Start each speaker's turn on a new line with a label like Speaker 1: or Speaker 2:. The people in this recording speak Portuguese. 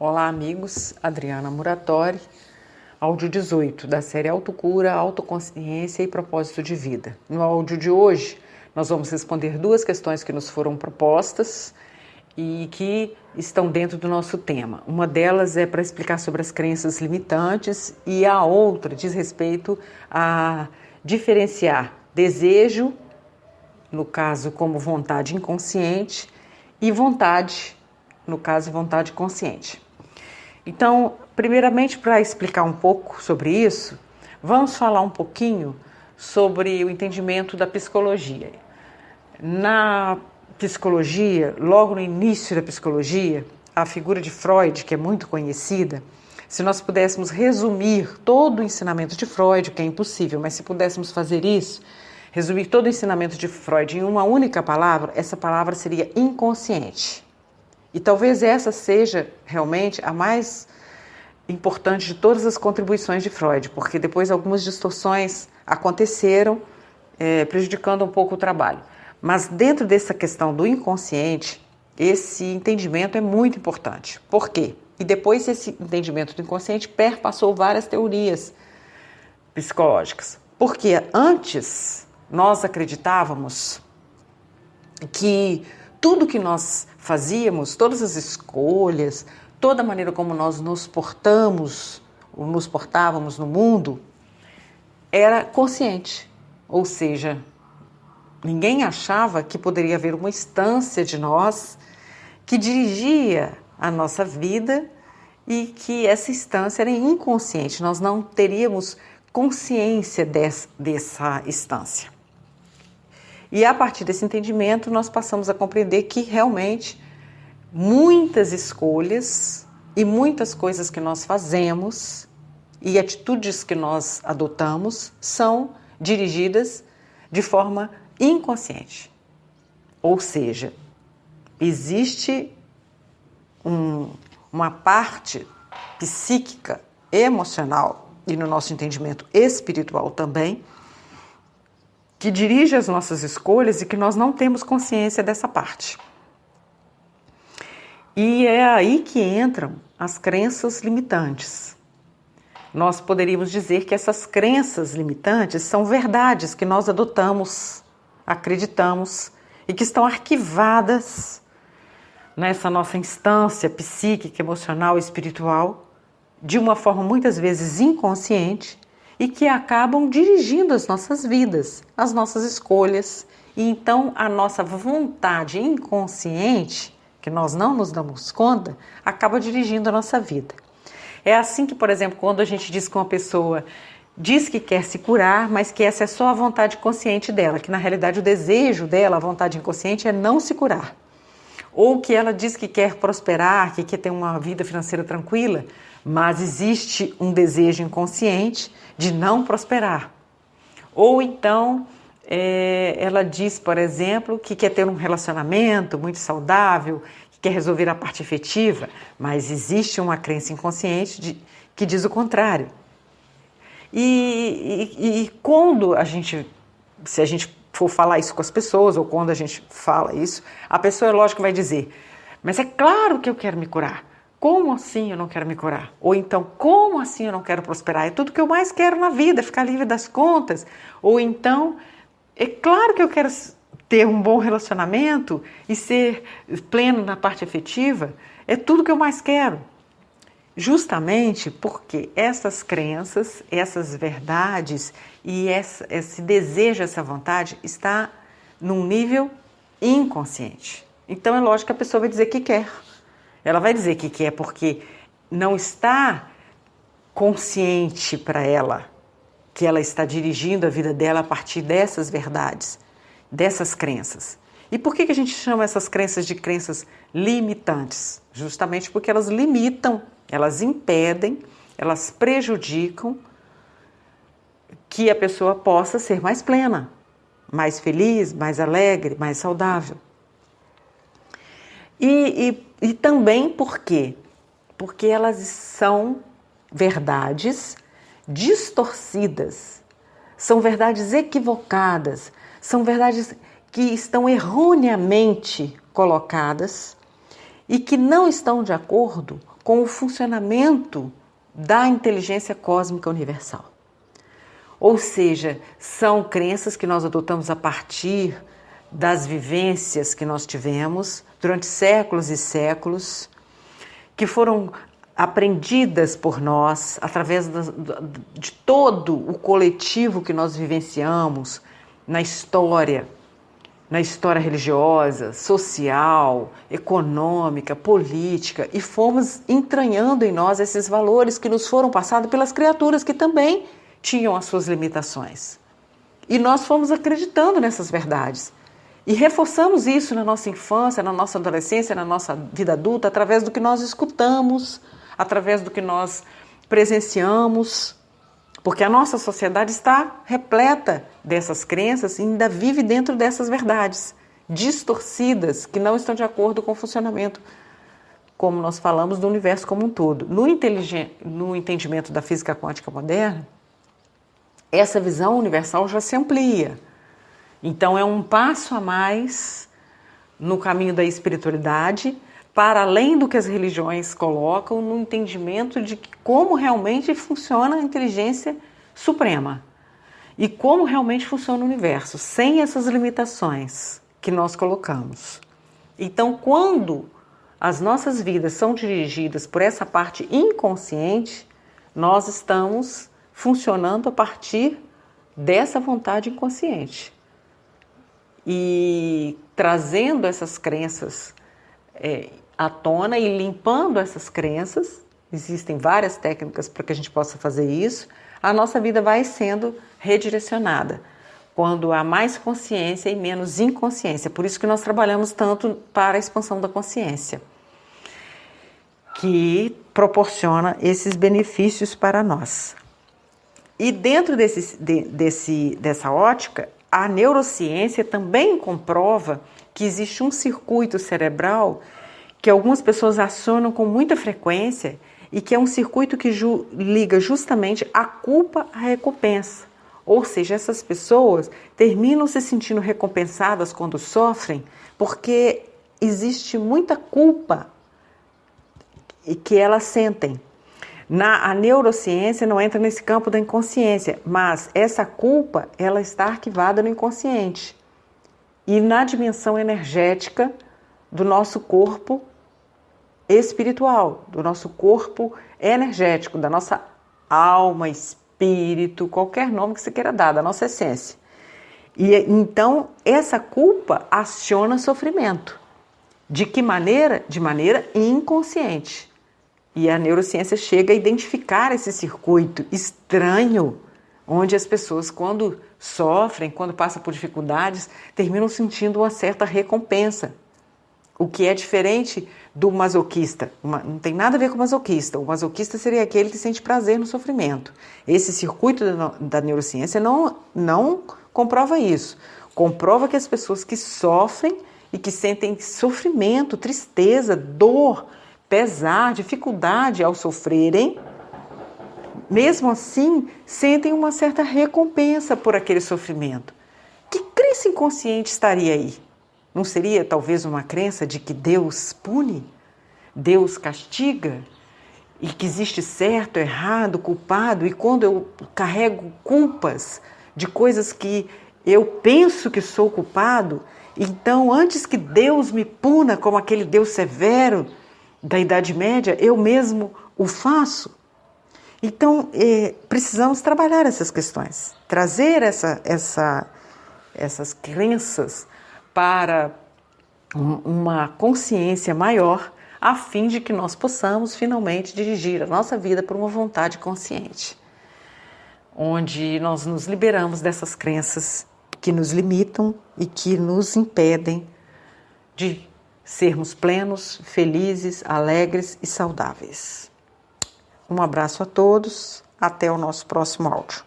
Speaker 1: Olá, amigos. Adriana Muratori, áudio 18 da série Autocura, Autoconsciência e Propósito de Vida. No áudio de hoje, nós vamos responder duas questões que nos foram propostas e que estão dentro do nosso tema. Uma delas é para explicar sobre as crenças limitantes e a outra diz respeito a diferenciar desejo, no caso como vontade inconsciente, e vontade, no caso vontade consciente. Então, primeiramente, para explicar um pouco sobre isso, vamos falar um pouquinho sobre o entendimento da psicologia. Na psicologia, logo no início da psicologia, a figura de Freud, que é muito conhecida, se nós pudéssemos resumir todo o ensinamento de Freud, que é impossível, mas se pudéssemos fazer isso, resumir todo o ensinamento de Freud em uma única palavra, essa palavra seria inconsciente. E talvez essa seja realmente a mais importante de todas as contribuições de Freud, porque depois algumas distorções aconteceram, prejudicando um pouco o trabalho. Mas dentro dessa questão do inconsciente, esse entendimento é muito importante. Por quê? E depois esse entendimento do inconsciente perpassou várias teorias psicológicas. Porque antes nós acreditávamos que tudo que nós fazíamos, todas as escolhas, toda a maneira como nós nos portávamos no mundo, era consciente. Ou seja, ninguém achava que poderia haver uma instância de nós que dirigia a nossa vida e que essa instância era inconsciente. Nós não teríamos consciência dessa instância. E a partir desse entendimento, nós passamos a compreender que realmente muitas escolhas e muitas coisas que nós fazemos e atitudes que nós adotamos são dirigidas de forma inconsciente. Ou seja, existe uma parte psíquica, emocional e no nosso entendimento espiritual também, que dirige as nossas escolhas e que nós não temos consciência dessa parte. E é aí que entram as crenças limitantes. Nós poderíamos dizer que essas crenças limitantes são verdades que nós adotamos, acreditamos e que estão arquivadas nessa nossa instância psíquica, emocional e espiritual, de uma forma muitas vezes inconsciente, e que acabam dirigindo as nossas vidas, as nossas escolhas. E então a nossa vontade inconsciente, que nós não nos damos conta, acaba dirigindo a nossa vida. É assim que, por exemplo, quando a gente diz que uma pessoa diz que quer se curar, mas que essa é só a vontade consciente dela, que na realidade o desejo dela, a vontade inconsciente, é não se curar. Ou que ela diz que quer prosperar, que quer ter uma vida financeira tranquila, mas existe um desejo inconsciente de não prosperar. Ou então ela diz, por exemplo, que quer ter um relacionamento muito saudável, que quer resolver a parte afetiva, mas existe uma crença inconsciente que diz o contrário. E quando se a gente for falar isso com as pessoas, ou quando a gente fala isso, a pessoa, lógico, vai dizer, mas é claro que eu quero me curar. Como assim eu não quero me curar? Ou então, como assim eu não quero prosperar? É tudo que eu mais quero na vida, ficar livre das contas. Ou então, é claro que eu quero ter um bom relacionamento e ser pleno na parte afetiva. É tudo que eu mais quero. Justamente porque essas crenças, essas verdades e esse desejo, essa vontade está num nível inconsciente. Então é lógico que a pessoa vai dizer que quer. Ela vai dizer que quer porque não está consciente para ela que ela está dirigindo a vida dela a partir dessas verdades, dessas crenças. E por que a gente chama essas crenças de crenças limitantes? Justamente porque elas limitam, elas impedem, elas prejudicam que a pessoa possa ser mais plena, mais feliz, mais alegre, mais saudável. E também por quê? Porque elas são verdades distorcidas, são verdades equivocadas, são verdades que estão erroneamente colocadas e que não estão de acordo com o funcionamento da inteligência cósmica universal. Ou seja, são crenças que nós adotamos a partir das vivências que nós tivemos durante séculos e séculos, que foram aprendidas por nós através de todo o coletivo que nós vivenciamos na história religiosa, social, econômica, política, e fomos entranhando em nós esses valores que nos foram passados pelas criaturas que também tinham as suas limitações. E nós fomos acreditando nessas verdades. E reforçamos isso na nossa infância, na nossa adolescência, na nossa vida adulta, através do que nós escutamos, através do que nós presenciamos, porque a nossa sociedade está repleta dessas crenças e ainda vive dentro dessas verdades distorcidas, que não estão de acordo com o funcionamento, como nós falamos, do universo como um todo. No entendimento da física quântica moderna, essa visão universal já se amplia. Então é um passo a mais no caminho da espiritualidade, para além do que as religiões colocam, no entendimento de como realmente funciona a inteligência suprema e como realmente funciona o universo, sem essas limitações que nós colocamos. Então, quando as nossas vidas são dirigidas por essa parte inconsciente, nós estamos funcionando a partir dessa vontade inconsciente e trazendo essas crenças à tona e limpando essas crenças. Existem várias técnicas para que a gente possa fazer isso. A nossa vida vai sendo redirecionada quando há mais consciência e menos inconsciência. Por isso que nós trabalhamos tanto para a expansão da consciência, que proporciona esses benefícios para nós. E dentro dessa ótica, a neurociência também comprova que existe um circuito cerebral que algumas pessoas acionam com muita frequência e que é um circuito que liga justamente a culpa à recompensa. Ou seja, essas pessoas terminam se sentindo recompensadas quando sofrem porque existe muita culpa que elas sentem. A neurociência não entra nesse campo da inconsciência, mas essa culpa ela está arquivada no inconsciente e na dimensão energética do nosso corpo espiritual, do nosso corpo energético, da nossa alma, espírito, qualquer nome que você queira dar, da nossa essência. E então essa culpa aciona sofrimento. De que maneira? De maneira inconsciente. E a neurociência chega a identificar esse circuito estranho, onde as pessoas, quando sofrem, quando passam por dificuldades, terminam sentindo uma certa recompensa. O que é diferente do masoquista. Não tem nada a ver com o masoquista. O masoquista seria aquele que sente prazer no sofrimento. Esse circuito da neurociência não comprova isso. Comprova que as pessoas que sofrem e que sentem sofrimento, tristeza, dor, pesar, dificuldade ao sofrerem, mesmo assim, sentem uma certa recompensa por aquele sofrimento. Que crença inconsciente estaria aí? Não seria talvez uma crença de que Deus pune, Deus castiga, e que existe certo, errado, culpado, e quando eu carrego culpas de coisas que eu penso que sou culpado, então antes que Deus me puna como aquele Deus severo da Idade Média, eu mesmo o faço? Então, precisamos trabalhar essas questões, trazer essas crenças para uma consciência maior, a fim de que nós possamos finalmente dirigir a nossa vida por uma vontade consciente, onde nós nos liberamos dessas crenças que nos limitam e que nos impedem de sermos plenos, felizes, alegres e saudáveis. Um abraço a todos, até o nosso próximo áudio.